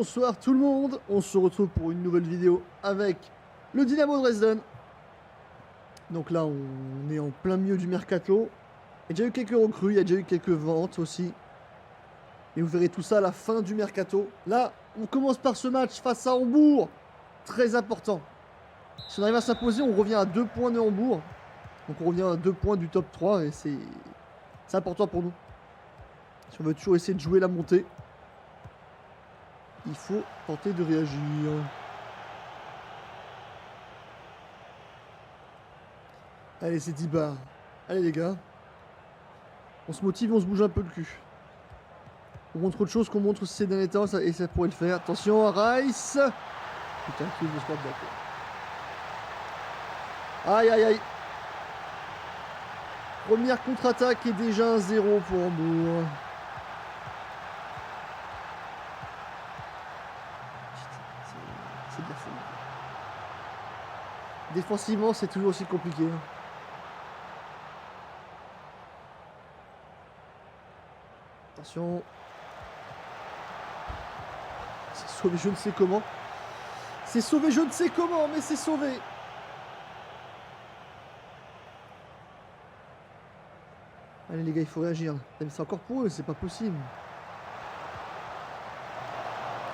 bonsoir tout le monde. On se retrouve pour une nouvelle vidéo avec le Dynamo Dresden. Donc là, on est en plein milieu du mercato. Il y a déjà eu quelques recrues, il y a déjà eu quelques ventes aussi. Et vous verrez tout ça à la fin du mercato. Là, on commence par ce match face à Hambourg. Très important. Si on arrive à s'imposer, on revient à 2 points de Hambourg. Donc on revient à 2 points du top 3 et c'est important pour nous. Si on veut toujours essayer de jouer la montée, il faut tenter de réagir. Allez, c'est 10 bars. Allez les gars. On se motive, on se bouge un peu le cul. On montre autre chose qu'on montre ces derniers temps et ça pourrait le faire. Attention à Rice. Putain, qui veut se mettre d'accord. Aïe aïe aïe. Première contre-attaque et déjà un 0 pour Hambourg. C'est de la folie. Défensivement, c'est toujours aussi compliqué. Attention. C'est sauvé je ne sais comment. C'est sauvé je ne sais comment, mais c'est sauvé. Allez les gars, il faut réagir. C'est encore pour eux, c'est pas possible.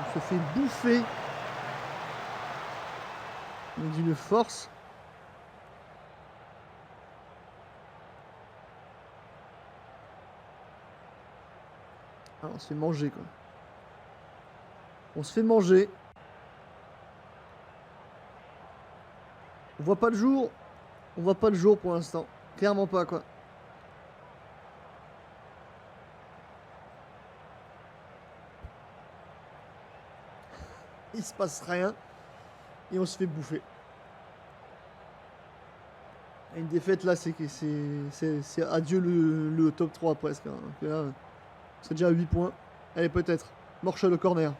On se fait bouffer. D'une force. Ah, on se fait manger quoi. On se fait manger. On voit pas le jour. On voit pas le jour pour l'instant. Clairement pas quoi. Il se passe rien. Et on se fait bouffer. Et une défaite là, c'est adieu le top 3 presque. Hein. Là, c'est déjà à 8 points. Allez peut-être. Morchel au corner.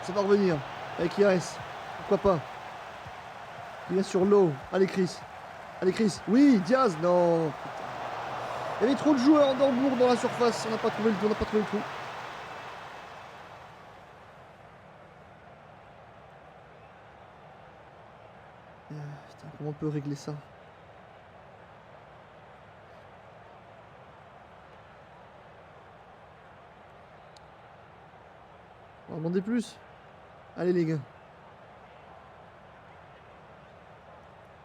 Ça va revenir. Avec Iris. Pourquoi pas. Il vient sur l'eau. Allez Chris. Allez Chris. Oui, Diaz. Non. Putain. Il y avait trop de joueurs d'Hambourg dans la surface. On n'a pas trouvé le trou. Putain, comment on peut régler ça? On va demander plus. Allez les gars.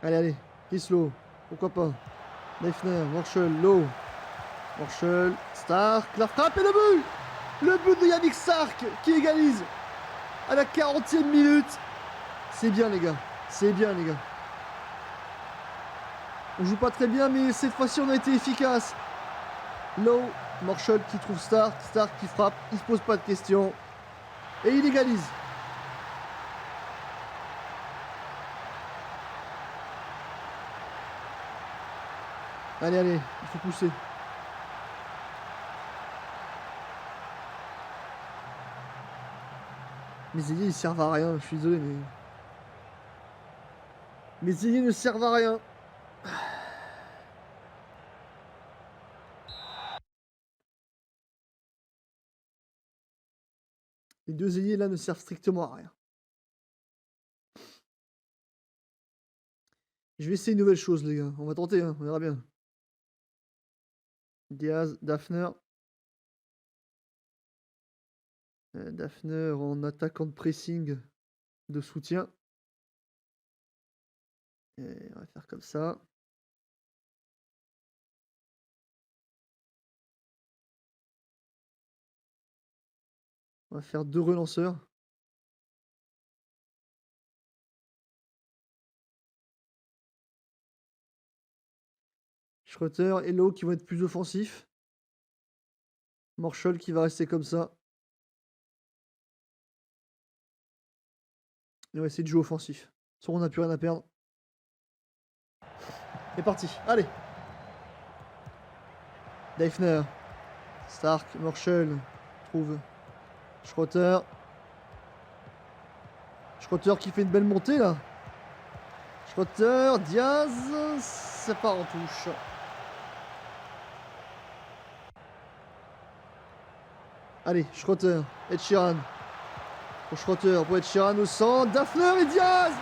Allez. Kislo. Pourquoi pas. Leifner, Morchel, Lowe. Morchel, Stark, la frappe et le but. Le but de Yannick Stark qui égalise à la 40e minute. C'est bien les gars. C'est bien les gars. On joue pas très bien mais cette fois-ci on a été efficace. Lowe, Morchel qui trouve Stark, Stark qui frappe, il se pose pas de questions. Et il égalise. Allez, il faut pousser. Mes ailiers ils servent à rien, je suis désolé mais... Mes ailiers ne servent à rien. Les deux ailiers là ne servent strictement à rien. Je vais essayer une nouvelle chose les gars, on va tenter, hein, on verra bien. Diaz, Daphner. Daphner en attaquant de pressing de soutien. Et on va faire comme ça. On va faire 2 relanceurs. Schroeter et Lowe qui vont être plus offensifs. Morchel qui va rester comme ça. Et on va essayer de jouer offensif. Soit on n'a plus rien à perdre. C'est parti, allez. Deifner. Stark, Morchel. Trouve Schroeter. Schroeter qui fait une belle montée là. Schroeter, Diaz. Ça part en touche. Allez, Schroeter, Ed Sheeran. Pour Schroeter, pour Ed Sheeran au centre. Daphner et Diaz.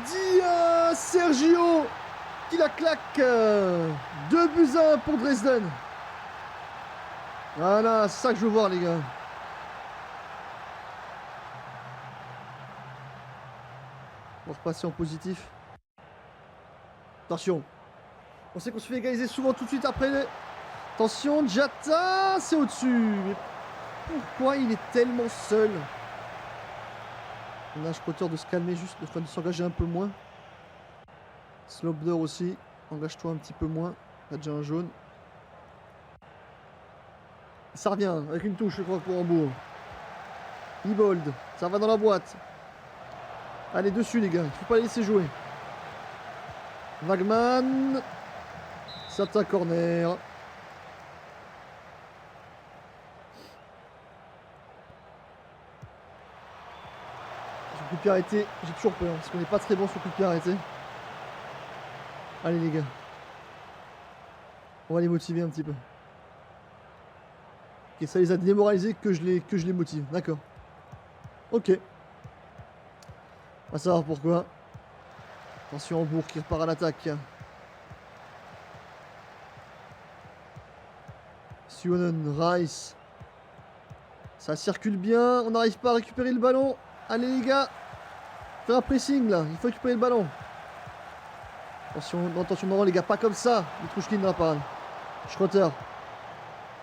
Diaz, Sergio qui la claque. 2-1 pour Dresden. Voilà, c'est ça que je veux voir, les gars. On va repasser en positif. Attention. On sait qu'on se fait égaliser souvent tout de suite après. Attention, Diatta, c'est au-dessus. Mais pourquoi il est tellement seul? On a Schroeter de se calmer juste, de s'engager un peu moins. Slobder aussi, engage-toi un petit peu moins. T'as déjà un jaune. Ça revient avec une touche, je crois, pour Hambourg. Ibold, ça va dans la boîte. Allez, dessus, les gars, il faut pas les laisser jouer. Wagman. Certains corner. Sur coup de pied arrêté, j'ai toujours peur, parce qu'on n'est pas très bon sur coup de pied arrêté. Allez, les gars. On va les motiver un petit peu. Ok, ça les a démoralisés que je les motive. D'accord. Ok. On va savoir pourquoi. Attention, Hambourg qui repart à l'attaque. Suonen, Rice. Ça circule bien. On n'arrive pas à récupérer le ballon. Allez, les gars. Faire un pressing là. Il faut récupérer le ballon. Attention, non, les gars, pas comme ça. Mitrouchkin dans la parade. Schroeter.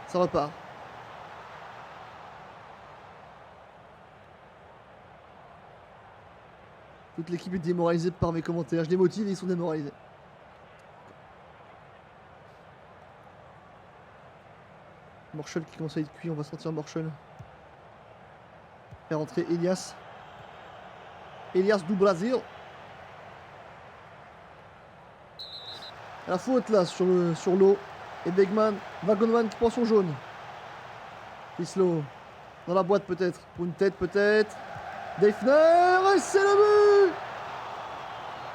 Ça repart. Toute l'équipe est démoralisée par mes commentaires. Je les motive et ils sont démoralisés. Morchel qui commence à être cuit. On va sortir Morchel. Faire entrer Elias. Elias du Brésil. La faute là sur l'eau. Et Begman. Wagonman qui prend son jaune. Fislo. Dans la boîte peut-être. Pour une tête peut-être. Daphner. C'est le but.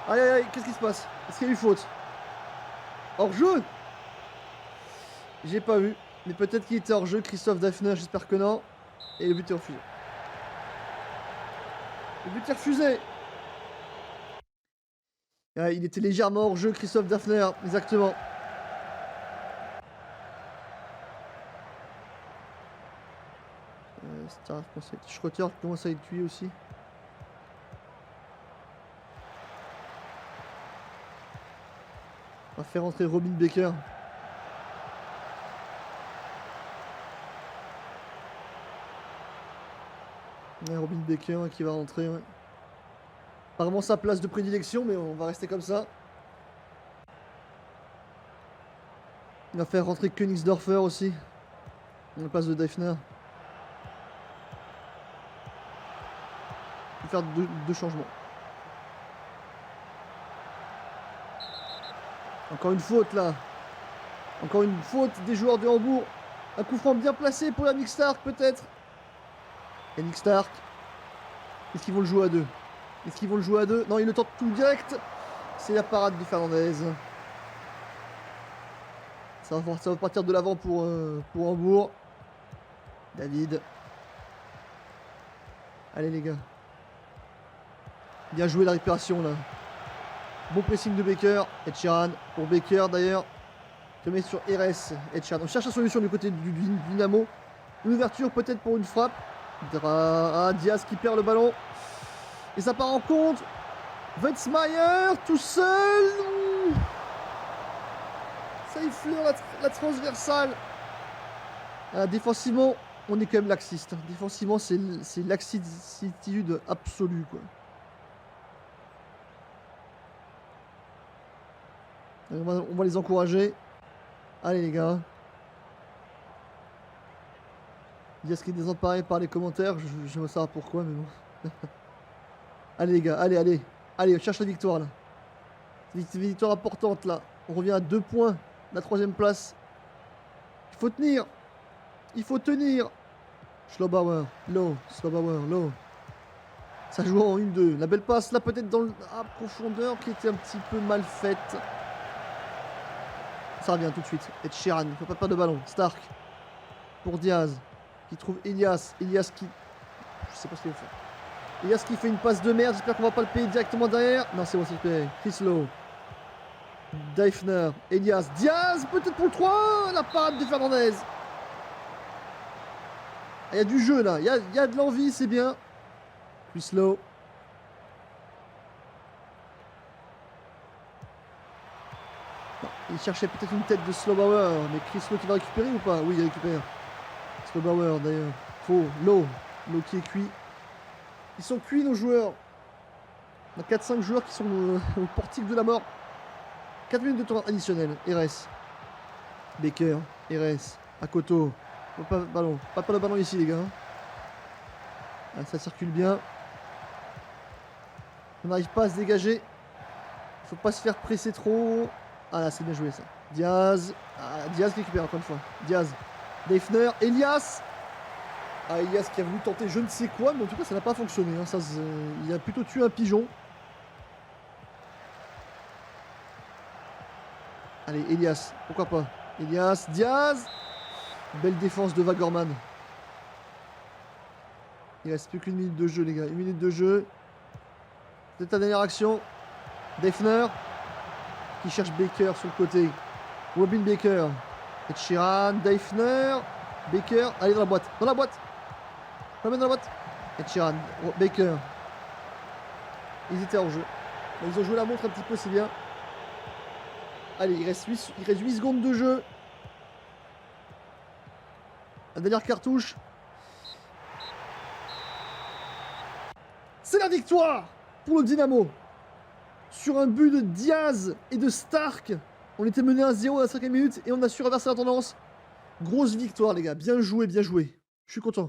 Aïe aïe aïe. Qu'est-ce qui se passe? Est-ce qu'il y a eu faute? Hors jeu? J'ai pas vu. Mais peut-être qu'il était hors jeu. Christophe Daphner. J'espère que non. Et le but est refusé. Le but est refusé. Ah, il était légèrement hors jeu, Christophe Daphner, exactement. Schroeter commence à être cuit aussi. On va faire entrer Robin Baker. Ouais, Robin Baker qui va rentrer, ouais. Pas vraiment sa place de prédilection, mais on va rester comme ça. On va faire rentrer Königsdorfer aussi. On la place de Daphner. On va faire deux changements. Encore une faute là. Encore une faute des joueurs de Hambourg. Un coup franc bien placé pour Yannick Stark peut-être. Yannick Stark. Est-ce qu'ils vont le jouer à deux? Est-ce qu'ils vont le jouer à deux? Non, il le tente tout direct. C'est la parade de Fernandez. Ça va partir de l'avant pour Hambourg. David. Allez les gars. Bien joué la récupération là. Bon pressing de Baker. Ed Sheeran pour Baker d'ailleurs. Je mets sur RS. Ed Sheeran. On cherche la solution du côté du Dynamo. Une ouverture peut-être pour une frappe. Diaz qui perd le ballon. Et ça part en contre. Wetzmeier tout seul. Ça effleure la transversale. Défensivement, on est quand même laxiste. Défensivement, c'est laxitude absolue, quoi. On va les encourager. Allez les gars. Diaz qui est désemparé par les commentaires. Je veux savoir pourquoi, mais bon. Allez les gars, allez, on cherche la victoire là. C'est une victoire importante là. On revient à 2 points. La 3ème place. Il faut tenir. Il faut tenir. Schlobauer, low. Ça joue en 1-2. La belle passe là peut-être dans la profondeur qui était un petit peu mal faite. Ça revient tout de suite. Ed Sheeran, il ne faut pas perdre de ballon. Stark. pour Diaz. Qui trouve Elias. Elias qui... Je sais pas ce qu'il va faire. Elias qui fait une passe de merde. J'espère qu'on va pas le payer directement derrière. Non, c'est bon, c'est payé. Chris Lowe. Deifner. Elias. Diaz, peut-être pour le 3. La parade de Fernandez. Il y a du jeu là. Il y a de l'envie, c'est bien. Chris Lowe. Il cherchait peut-être une tête de Slobauer, mais Chris Lowe qui va récupérer ou pas? Oui, il récupère. Slobauer d'ailleurs. Faux. Lowe qui est cuit. Ils sont cuits nos joueurs. On a 4-5 joueurs qui sont au portique de la mort. 4 minutes de temps additionnel. RS. Baker. RS. Akoto. Pas de ballon. Pas de ballon ici les gars. Ah, ça circule bien. On n'arrive pas à se dégager. Faut pas se faire presser trop. Ah là c'est bien joué ça. Diaz. Ah, Diaz qui récupère encore une fois. Diaz. Deifner. Elias. Ah, Elias qui a voulu tenter je ne sais quoi, mais en tout cas ça n'a pas fonctionné. Hein. Ça, il a plutôt tué un pigeon. Allez, Elias, pourquoi pas. Elias, Diaz. Belle défense de Wagorman. Il reste plus qu'une minute de jeu les gars. Une minute de jeu. C'est ta dernière action. Deifner. Qui cherche Baker sur le côté. Robin Baker. Et Sheeran. Deifner. Baker. Allez dans la boîte. Dans la boîte. Ramène dans la boîte. Et Sheeran. Baker. Ils étaient en jeu. Ils ont joué la montre un petit peu, c'est bien. Allez, il reste 8 secondes de jeu. La dernière cartouche. C'est la victoire pour le Dynamo. Sur un but de Diaz et de Stark. On était mené à 0 à la 5e minute et on a su reverser la tendance. Grosse victoire les gars. Bien joué, bien joué. Je suis content.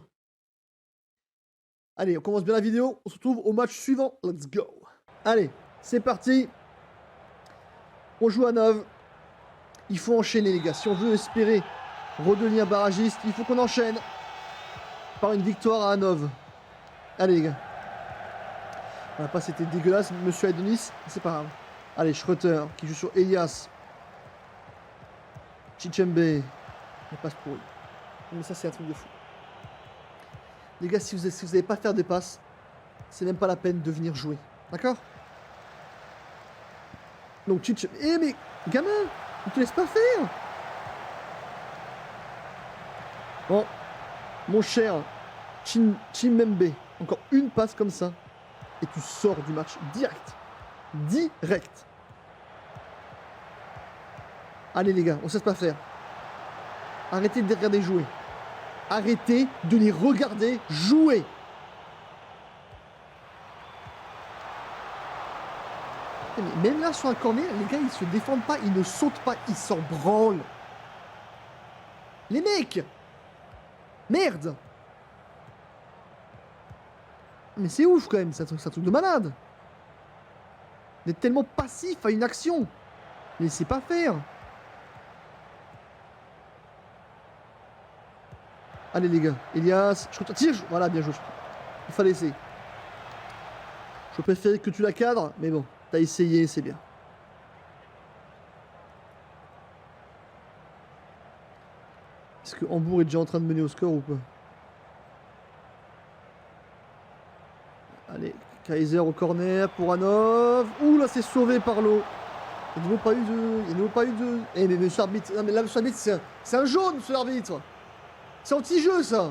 Allez, on commence bien la vidéo. On se retrouve au match suivant. Let's go. Allez, c'est parti. On joue à 9. Il faut enchaîner les gars. Si on veut espérer redevenir barragiste, il faut qu'on enchaîne par une victoire à Hanovre. Allez les gars. La passe était dégueulasse, monsieur Adonis, c'est pas grave. Allez, Schroeter qui joue sur Elias. Chichembe. La passe pour lui. Mais ça, c'est un truc de fou. Les gars, si vous n'avez pas faire des passes, c'est même pas la peine de venir jouer. D'accord? Donc, Chichembe. Eh, mais, gamin, on te laisse pas faire. Bon, mon cher Chimembe, encore une passe comme ça. Et tu sors du match direct. Direct. Allez les gars, on ne sait pas faire. Arrêtez de les regarder jouer. Arrêtez de les regarder jouer. Mais même là sur un corner, les gars ils se défendent pas, ils ne sautent pas, ils s'en branlent. Les mecs. Merde. Mais c'est ouf quand même, c'est un truc de malade. Vous êtes tellement passif à une action. Laissez pas faire. Allez les gars, Elias, je tire, voilà, bien joué. Il fallait essayer. Je préférais que tu la cadres, mais bon, t'as essayé, c'est bien. Est-ce que Hambourg est déjà en train de mener au score ou pas? Allez, Kaiser au corner pour Hanov. Ouh là, c'est sauvé par l'eau. Il n'y a pas eu de... Il n'y a pas eu de... Eh mais monsieur l'arbitre... Non mais là, monsieur l'arbitre, c'est un jaune, monsieur l'arbitre. C'est anti-jeu, ça.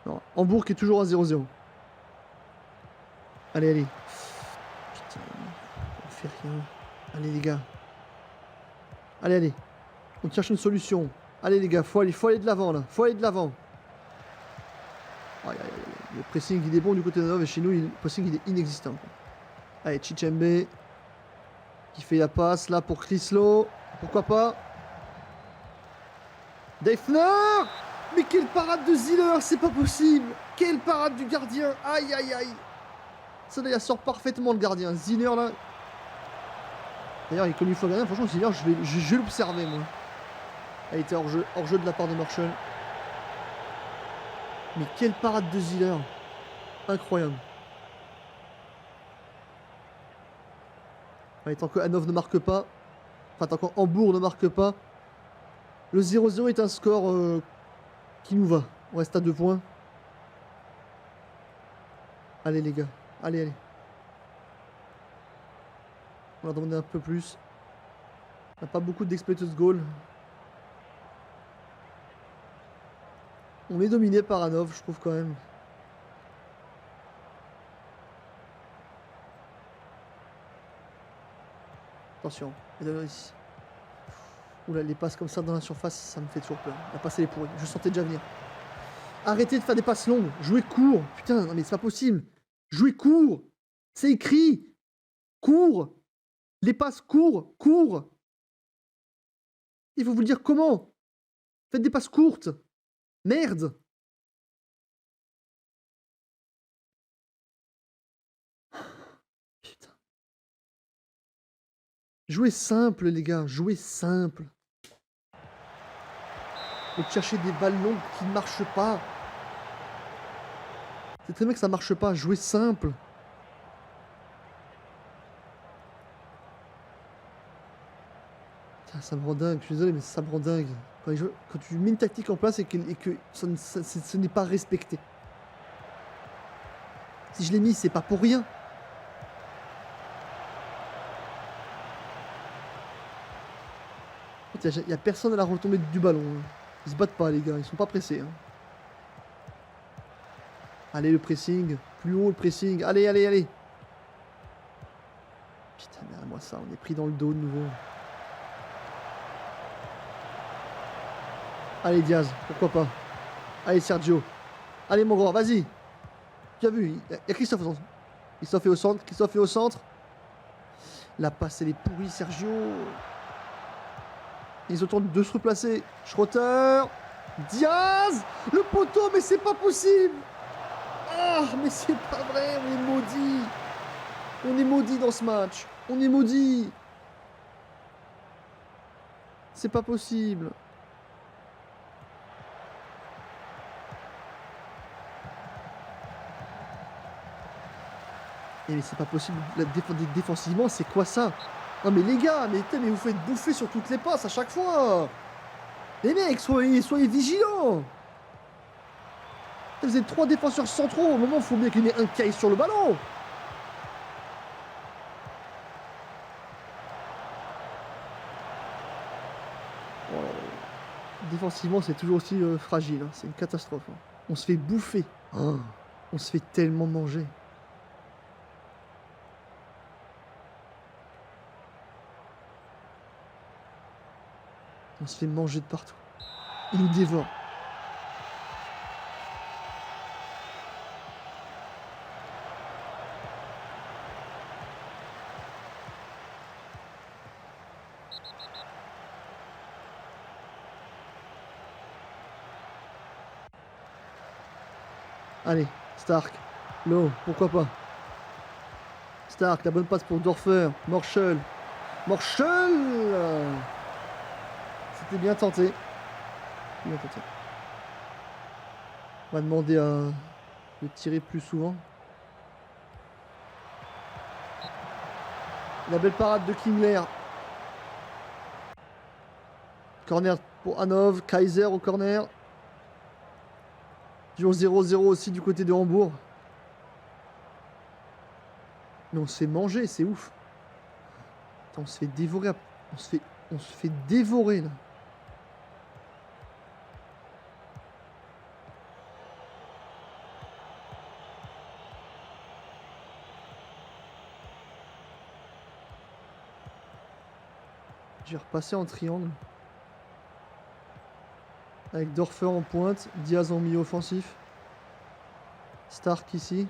Non, Hambourg qui est toujours à 0-0. Allez, allez. Putain, on fait rien. Allez, les gars. Allez, allez. On cherche une solution. Allez, les gars, faut aller de l'avant, là. Faut aller de l'avant. Aïe, aïe, aïe. Le pressing, il est bon du côté de Hanovre et chez nous, le pressing, il est inexistant. Allez, Chichembe. Qui fait la passe, là, pour Chris Lowe. Pourquoi pas. Deifner. Mais quelle parade de Ziller, c'est pas possible. Quelle parade du gardien. Aïe, aïe, aïe. Ça, là, il sort parfaitement le gardien. Ziller, là. D'ailleurs, comme il faut le gardien, franchement, Ziller, je vais l'observer, moi. Elle était hors jeu de la part de Marshall. Mais quelle parade de Ziller. Incroyable. Allez, tant que Hanovre ne marque pas, enfin tant qu'Hambourg ne marque pas, le 0-0 est un score qui nous va. On reste à 2 points. Allez les gars, allez, allez. On va demander un peu plus. On n'a pas beaucoup d'expected goal. On est dominé par Hanovre, je trouve quand même. Attention, ici. Oula, les passes comme ça dans la surface, ça me fait toujours peur. La passe elle est pourrie, je sentais déjà venir. Arrêtez de faire des passes longues, jouez court. Putain, non mais c'est pas possible. Jouez court. C'est écrit. Court. Les passes courent, court. Il faut vous le dire comment. Faites des passes courtes. Merde. Putain. Jouez simple les gars, jouez simple. Et chercher des balles longues qui ne marchent pas. C'est très bien que ça marche pas, jouez simple. Putain, ça me rend dingue, je suis désolé mais ça me rend dingue. Quand tu mets une tactique en place et que ce n'est pas respecté. Si je l'ai mis, c'est pas pour rien. Il n'y a personne à la retombée du ballon. Ils se battent pas les gars, ils sont pas pressés. Hein. Allez le pressing, plus haut le pressing, allez, allez, allez. Putain, mais moi ça, on est pris dans le dos de nouveau. Allez Diaz, pourquoi pas. Allez Sergio. Allez mon grand, vas-y. Tu as vu, il y a Christophe au centre. Christophe est au centre, Christophe est au centre. La passe elle est pourrie Sergio. Ils ont tenté de se replacer. Schrotter. Diaz. Le poteau, mais c'est pas possible. Ah, mais c'est pas vrai, on est maudit. On est maudit dans ce match. On est maudit. C'est pas possible. Mais c'est pas possible. Défensivement, c'est quoi ça? Non mais les gars, mais vous faites bouffer sur toutes les passes à chaque fois. Les mecs, soyez vigilants. Vous êtes 3 défenseurs centraux. Au moment où il faut bien qu'il y ait un caille sur le ballon. Oh, défensivement, c'est toujours aussi fragile. Hein. C'est une catastrophe. Hein. On se fait bouffer. Oh, on se fait tellement manger. On se fait manger de partout. Il nous dévore. Allez, Stark. Low, pourquoi pas. Stark, la bonne passe pour Dorfer. Morschel. Morschel. C'était bien tenté. Bien tenté. On va demander à de tirer plus souvent. La belle parade de Klingler. Corner pour Hanovre. Kaiser au corner. Toujours 0-0 aussi du côté de Hambourg. Mais on se fait manger, c'est ouf. Attends, on se fait dévorer. On se fait dévorer là. J'ai repassé en triangle. Avec Dorfer en pointe, Diaz en milieu offensif. Stark ici.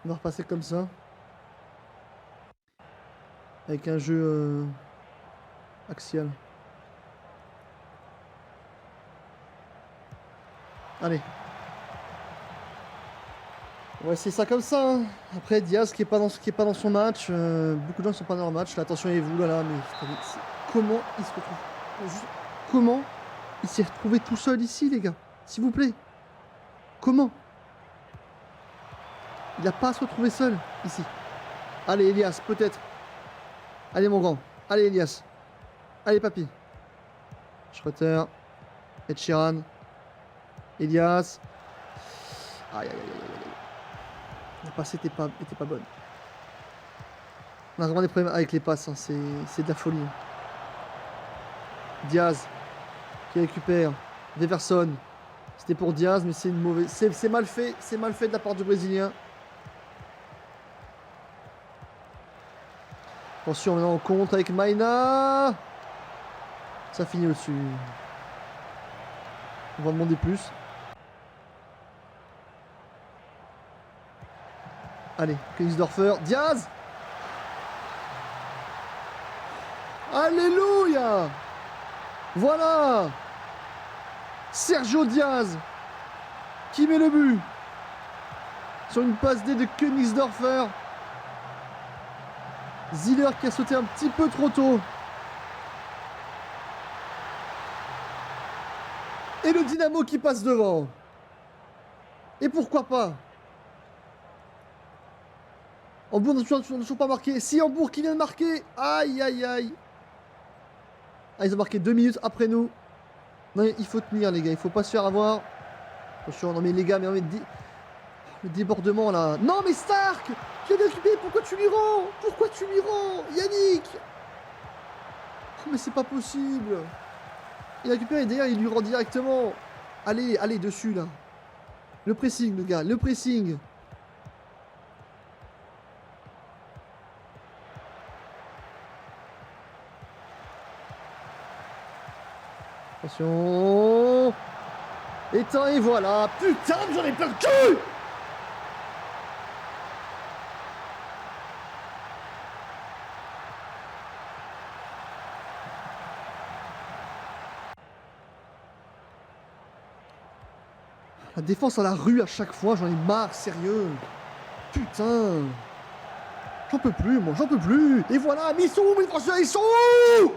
On va repasser comme ça. Avec un jeu axial. Allez. On va essayer ça comme ça. Hein. Après, Diaz qui est pas dans son match. Beaucoup de gens ne sont pas dans leur match. Là, attention, et vous, là, mais comment il se retrouve comment il s'est retrouvé tout seul ici, les gars? S'il vous plaît. Comment? Il n'a pas à se retrouver seul, ici. Allez, Elias, peut-être. Allez, mon grand. Allez, Elias. Allez, papy. Schroeter. Ed Sheeran. Elias. Aïe, aïe, aïe, aïe, aïe. La passe était pas bonne. On a vraiment des problèmes avec les passes, hein. C'est de la folie. Diaz qui récupère. Deverson. C'était pour Diaz, mais c'est une mauvaise. C'est mal fait. C'est mal fait de la part du Brésilien. Attention, maintenant on compte avec Maïna. Ça finit au-dessus. On va demander plus. Allez, Königsdörfer. Diaz. Alléluia. Voilà. Sergio Diaz qui met le but sur une passe D de Königsdörfer. Ziller qui a sauté un petit peu trop tôt. Et le Dynamo qui passe devant. Et pourquoi pas? Hambourg n'a toujours pas marqué. Si, Hambourg qui vient de marquer. Aïe, aïe, aïe. Ah, ils ont marqué 2 minutes après nous. Non, il faut tenir, les gars. Il faut pas se faire avoir. Attention, non, mais les gars, mais le débordement là. Non, mais Stark! Tu viens d'occuper. Pourquoi tu lui rends? Pourquoi tu lui rends? Yannick! Oh, mais c'est pas possible. Il récupère et derrière, il lui rend directement. Allez, allez, dessus là. Le pressing, le gars. Le pressing. Attention. Éteins et voilà. Putain, j'en ai plein le cul. La défense à la rue à chaque fois, j'en ai marre, sérieux. Putain. J'en peux plus, moi, j'en peux plus. Et voilà, mais ils sont où, mes Français? Ils sont où?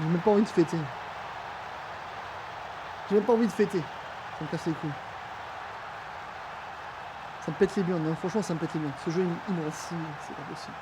J'ai même pas envie de fêter. J'ai même pas envie de fêter. Ça me casse les couilles. Ça me pète les burnes, hein. Franchement ça me pète les burnes. Ce jeu il me rend fou, c'est pas possible.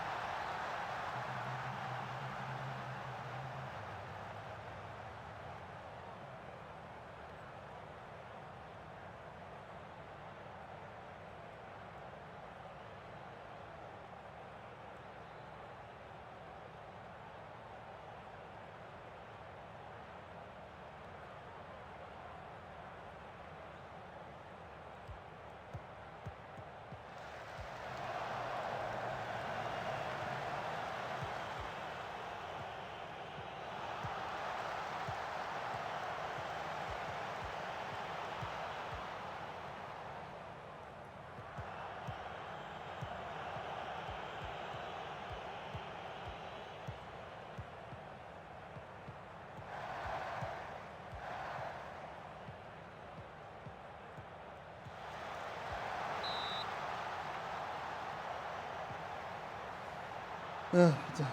Ah putain,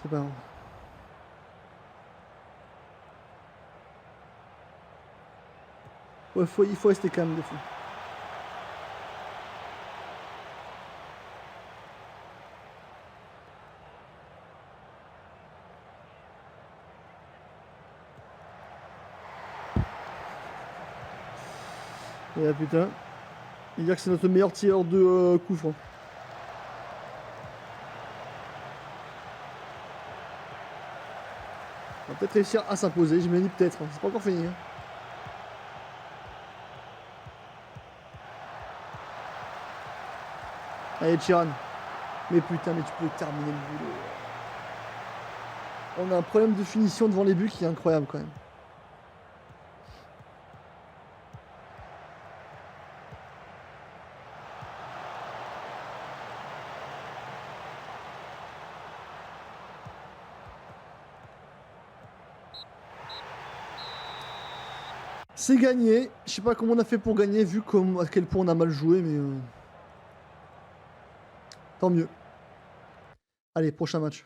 c'est pas grave. Ouais, il faut rester calme des fois. Et là putain, il dire que c'est notre meilleur tireur de coup franc. On va peut-être réussir à s'imposer, je me dis peut-être, hein. C'est pas encore fini. Hein. Allez Chiran. Mais putain, mais tu peux terminer le boulot. On a un problème de finition devant les buts qui est incroyable quand même. C'est gagné. Je sais pas comment on a fait pour gagner, vu à quel point on a mal joué, mais tant mieux. Allez, prochain match.